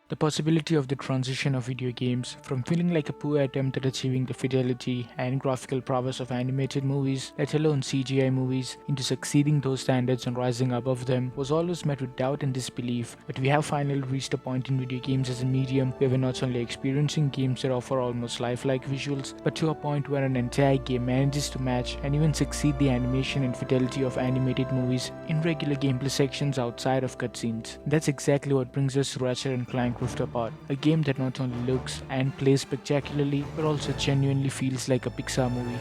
The possibility of the transition of video games from feeling like a poor attempt at achieving the fidelity and graphical prowess of animated movies, let alone CGI movies, into succeeding those standards and rising above them was always met with doubt and disbelief. But we have finally reached a point in video games as a medium where we're not only experiencing games that offer almost lifelike visuals, but to a point where an entire game manages to match and even succeed the animation and fidelity of animated movies in regular gameplay sections outside of cutscenes. That's exactly what brings us to Ratchet and Clank Rift Apart, a game that not only looks and plays spectacularly, but also genuinely feels like a Pixar movie.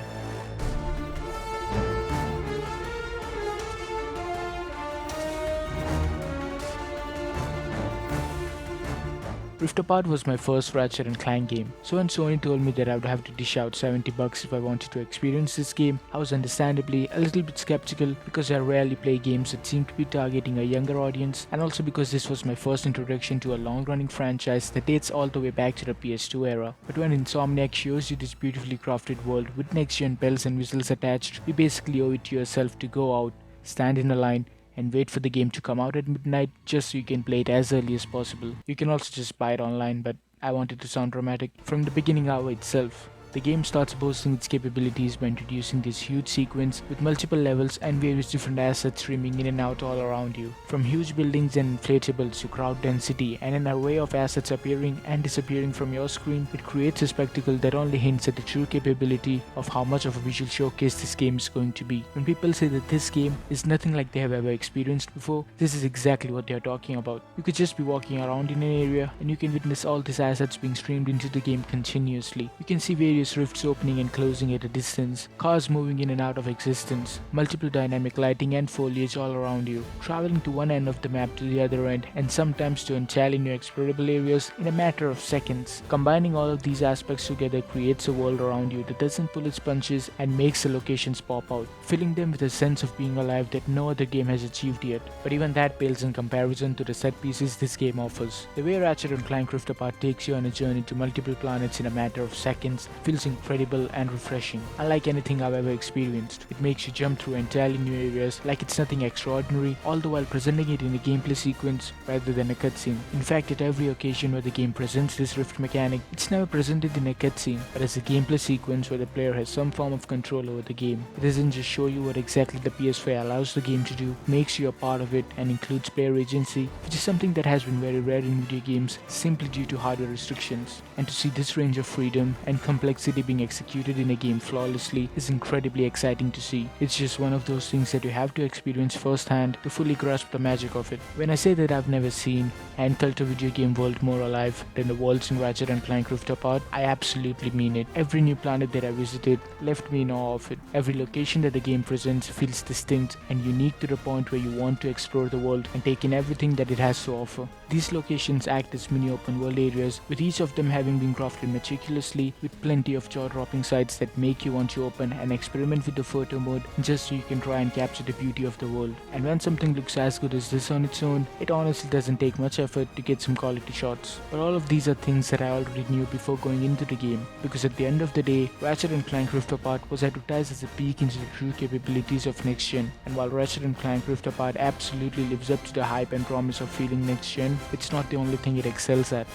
Rift Apart was my first Ratchet and Clank game, so when Sony told me that I would have to dish out $70 if I wanted to experience this game, I was understandably a little bit skeptical because I rarely play games that seem to be targeting a younger audience, and also because this was my first introduction to a long-running franchise that dates all the way back to the PS2 era. But when Insomniac shows you this beautifully crafted world with next-gen bells and whistles attached, you basically owe it to yourself to go out, stand in a line, and wait for the game to come out at midnight just so you can play it as early as possible. You can also just buy it online, but I wanted to sound dramatic. From the beginning hour itself, the game starts boasting its capabilities by introducing this huge sequence with multiple levels and various different assets streaming in and out all around you. From huge buildings and inflatables to crowd density and an array of assets appearing and disappearing from your screen, it creates a spectacle that only hints at the true capability of how much of a visual showcase this game is going to be. When people say that this game is nothing like they have ever experienced before, this is exactly what they are talking about. You could just be walking around in an area and you can witness all these assets being streamed into the game continuously. You can see various rifts opening and closing at a distance, cars moving in and out of existence, multiple dynamic lighting and foliage all around you, traveling to one end of the map to the other end, and sometimes to entirely new explorable areas in a matter of seconds. Combining all of these aspects together creates a world around you that doesn't pull its punches and makes the locations pop out, filling them with a sense of being alive that no other game has achieved yet. But even that pales in comparison to the set pieces this game offers. The way Ratchet and Clank Rift Apart takes you on a journey to multiple planets in a matter of seconds feels incredible and refreshing. Unlike anything I've ever experienced, it makes you jump through entirely new areas like it's nothing extraordinary, all the while presenting it in a gameplay sequence rather than a cutscene. In fact, at every occasion where the game presents this rift mechanic, it's never presented in a cutscene, but as a gameplay sequence where the player has some form of control over the game. It doesn't just show you what exactly the PS5 allows the game to do, it makes you a part of it and includes player agency, which is something that has been very rare in video games simply due to hardware restrictions. And to see this range of freedom and complexity being executed in a game flawlessly is incredibly exciting to see. It's just one of those things that you have to experience firsthand to fully grasp the magic of it. When I say that I've never seen and felt a video game world more alive than the worlds in Ratchet and Clank Rift Apart, I absolutely mean it. Every new planet that I visited left me in awe of it. Every location that the game presents feels distinct and unique to the point where you want to explore the world and take in everything that it has to offer. These locations act as mini open world areas, with each of them having been crafted meticulously with plenty of jaw-dropping sights that make you want to open and experiment with the photo mode just so you can try and capture the beauty of the world. And when something looks as good as this on its own, it honestly doesn't take much effort to get some quality shots. But all of these are things that I already knew before going into the game, because at the end of the day, Ratchet and Clank Rift Apart was advertised as a peek into the true capabilities of next gen. And while Ratchet and Clank Rift Apart absolutely lives up to the hype and promise of feeling next gen, it's not the only thing it excels at.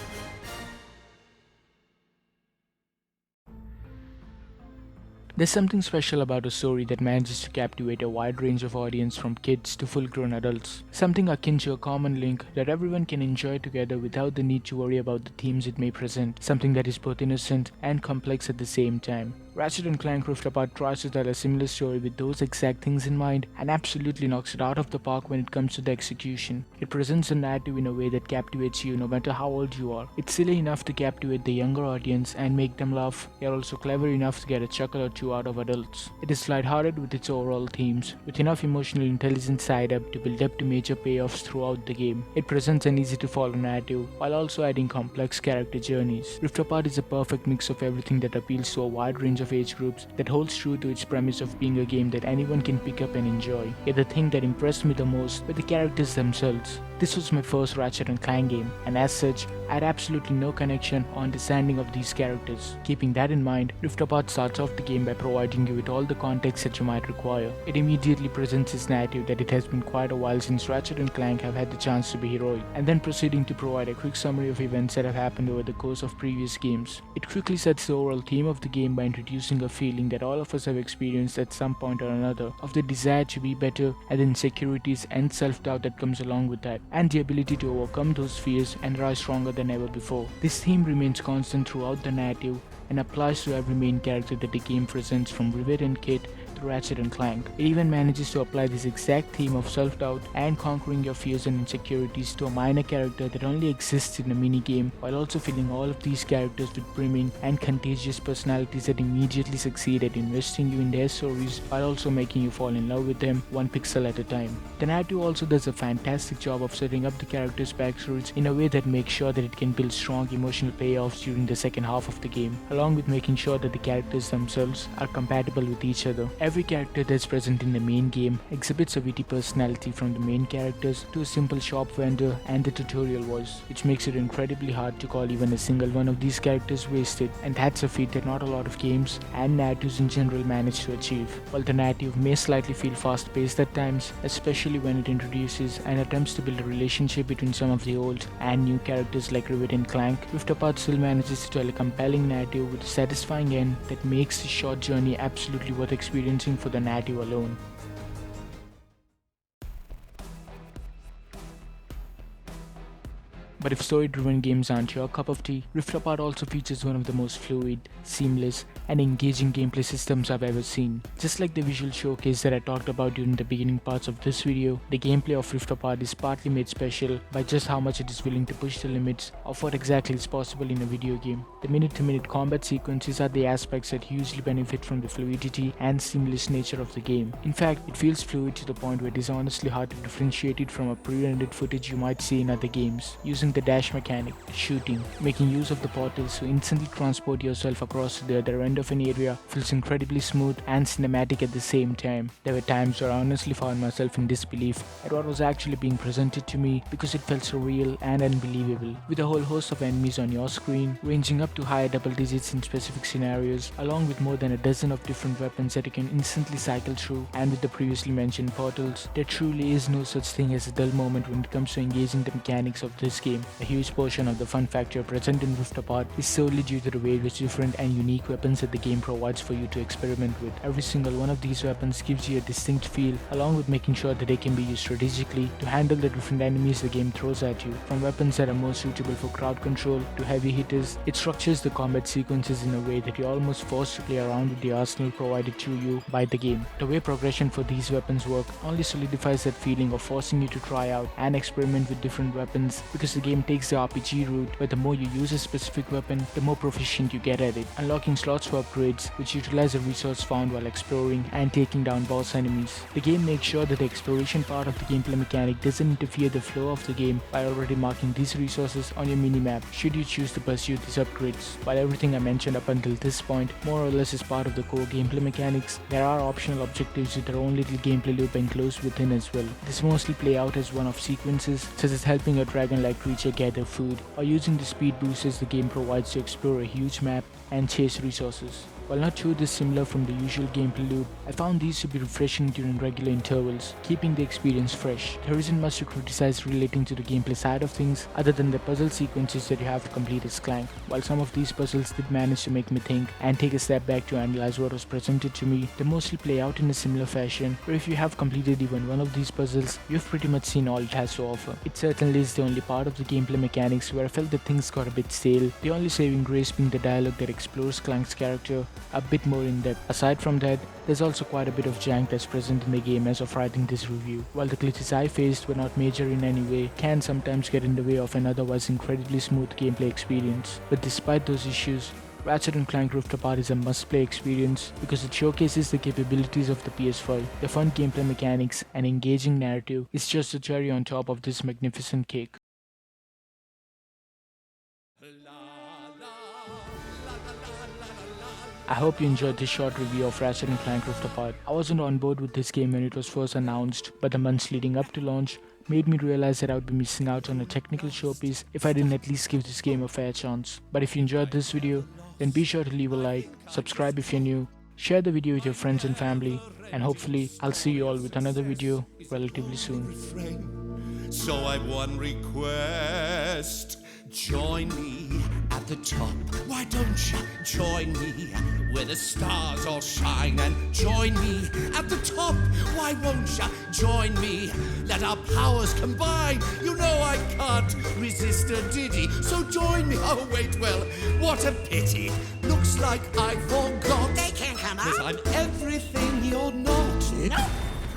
There's something special about a story that manages to captivate a wide range of audience from kids to full-grown adults. Something akin to a common link that everyone can enjoy together without the need to worry about the themes it may present. Something that is both innocent and complex at the same time. Ratchet and Clank Rift Apart tries to tell a similar story with those exact things in mind and absolutely knocks it out of the park when it comes to the execution. It presents a narrative in a way that captivates you no matter how old you are. It's silly enough to captivate the younger audience and make them laugh, yet also clever enough to get a chuckle or two out of adults. It is lighthearted with its overall themes, with enough emotional intelligence tied up to build up to major payoffs throughout the game. It presents an easy to follow narrative while also adding complex character journeys. Rift Apart is a perfect mix of everything that appeals to a wide range of age groups, that holds true to its premise of being a game that anyone can pick up and enjoy. Yet the thing that impressed me the most were the characters themselves. This was my first Ratchet and Clank game, and as such, I had absolutely no connection or understanding of these characters. Keeping that in mind, Rift Apart starts off the game by providing you with all the context that you might require. It immediately presents its narrative that it has been quite a while since Ratchet and Clank have had the chance to be heroic, and then proceeding to provide a quick summary of events that have happened over the course of previous games. It quickly sets the overall theme of the game by introducing a feeling that all of us have experienced at some point or another, of the desire to be better and the insecurities and self-doubt that comes along with that, and the ability to overcome those fears and rise stronger than ever before. This theme remains constant throughout the narrative and applies to every main character that the game presents, from Rivet and Kit to Ratchet and Clank. It even manages to apply this exact theme of self-doubt and conquering your fears and insecurities to a minor character that only exists in a mini-game, while also filling all of these characters with brimming and contagious personalities that immediately succeed at investing you in their stories while also making you fall in love with them one pixel at a time. The narrative also does a fantastic job of setting up the characters' backstories in a way that makes sure that it can build strong emotional payoffs during the second half of the game, along with making sure that the characters themselves are compatible with each other. Every character that's present in the main game exhibits a witty personality, from the main characters to a simple shop vendor and the tutorial voice, which makes it incredibly hard to call even a single one of these characters wasted, and that's a feat that not a lot of games and narratives in general manage to achieve. While the narrative may slightly feel fast-paced at times, especially when it introduces and attempts to build a relationship between some of the old and new characters like Rivet and Clank, Rift Apart still manages to tell a compelling narrative with a satisfying end that makes the short journey absolutely worth experiencing for the narrative alone. But if story-driven games aren't your cup of tea, Rift Apart also features one of the most fluid, seamless, and engaging gameplay systems I've ever seen. Just like the visual showcase that I talked about during the beginning parts of this video, the gameplay of Rift Apart is partly made special by just how much it is willing to push the limits of what exactly is possible in a video game. The minute-to-minute combat sequences are the aspects that hugely benefit from the fluidity and seamless nature of the game. In fact, it feels fluid to the point where it is honestly hard to differentiate it from a pre-rendered footage you might see in other games. Using the dash mechanic, shooting, making use of the portals to instantly transport yourself across to the other end of an area feels incredibly smooth and cinematic at the same time. There were times where I honestly found myself in disbelief at what was actually being presented to me because it felt so real and unbelievable. With a whole host of enemies on your screen, ranging up to higher double digits in specific scenarios, along with more than a dozen of different weapons that you can instantly cycle through, and with the previously mentioned portals, there truly is no such thing as a dull moment when it comes to engaging the mechanics of this game. A huge portion of the fun factor present in Rift Apart is solely due to the various different and unique weapons that the game provides for you to experiment with. Every single one of these weapons gives you a distinct feel, along with making sure that they can be used strategically to handle the different enemies the game throws at you. From weapons that are more suitable for crowd control to heavy hitters, it structures the combat sequences in a way that you're almost forced to play around with the arsenal provided to you by the game. The way progression for these weapons work only solidifies that feeling of forcing you to try out and experiment with different weapons, because the game takes the RPG route where the more you use a specific weapon, the more proficient you get at it, unlocking slots for upgrades which utilize a resource found while exploring and taking down boss enemies. The game makes sure that the exploration part of the gameplay mechanic doesn't interfere the flow of the game by already marking these resources on your minimap should you choose to pursue these upgrades. While everything I mentioned up until this point more or less is part of the core gameplay mechanics, there are optional objectives with their own little gameplay loop enclosed within as well. This mostly play out as one-off sequences, such as helping a dragon-like creature gather food, or using the speed boosters the game provides to explore a huge map and chase resources. While not too dissimilar from the usual gameplay loop, I found these to be refreshing during regular intervals, keeping the experience fresh. There isn't much to criticize relating to the gameplay side of things other than the puzzle sequences that you have to complete as Clank. While some of these puzzles did manage to make me think and take a step back to analyze what was presented to me, they mostly play out in a similar fashion, where if you have completed even one of these puzzles, you've pretty much seen all it has to offer. It certainly is the only part of the gameplay mechanics where I felt that things got a bit stale, the only saving grace being the dialogue that explores Clank's character a bit more in depth. Aside from that, there's also quite a bit of jank that's present in the game as of writing this review. While the glitches I faced were not major in any way, can sometimes get in the way of an otherwise incredibly smooth gameplay experience. But despite those issues, Ratchet and Clank Rift Apart is a must-play experience because it showcases the capabilities of the PS5. The fun gameplay mechanics and engaging narrative is just a cherry on top of this magnificent cake. I hope you enjoyed this short review of Ratchet and Clank Rift Apart. I wasn't on board with this game when it was first announced, but the months leading up to launch made me realize that I would be missing out on a technical showpiece if I didn't at least give this game a fair chance. But if you enjoyed this video, then be sure to leave a like, subscribe if you're new, share the video with your friends and family, and hopefully I'll see you all with another video relatively soon. So I've one request. Join me at the top. Why don't you join me where the stars all shine? And join me at the top. Why won't you join me? Let our powers combine. You know I can't resist a ditty. So join me. Oh wait, well, what a pity. Looks like I forgot. They can't come out. 'Cause I'm everything you're not. No.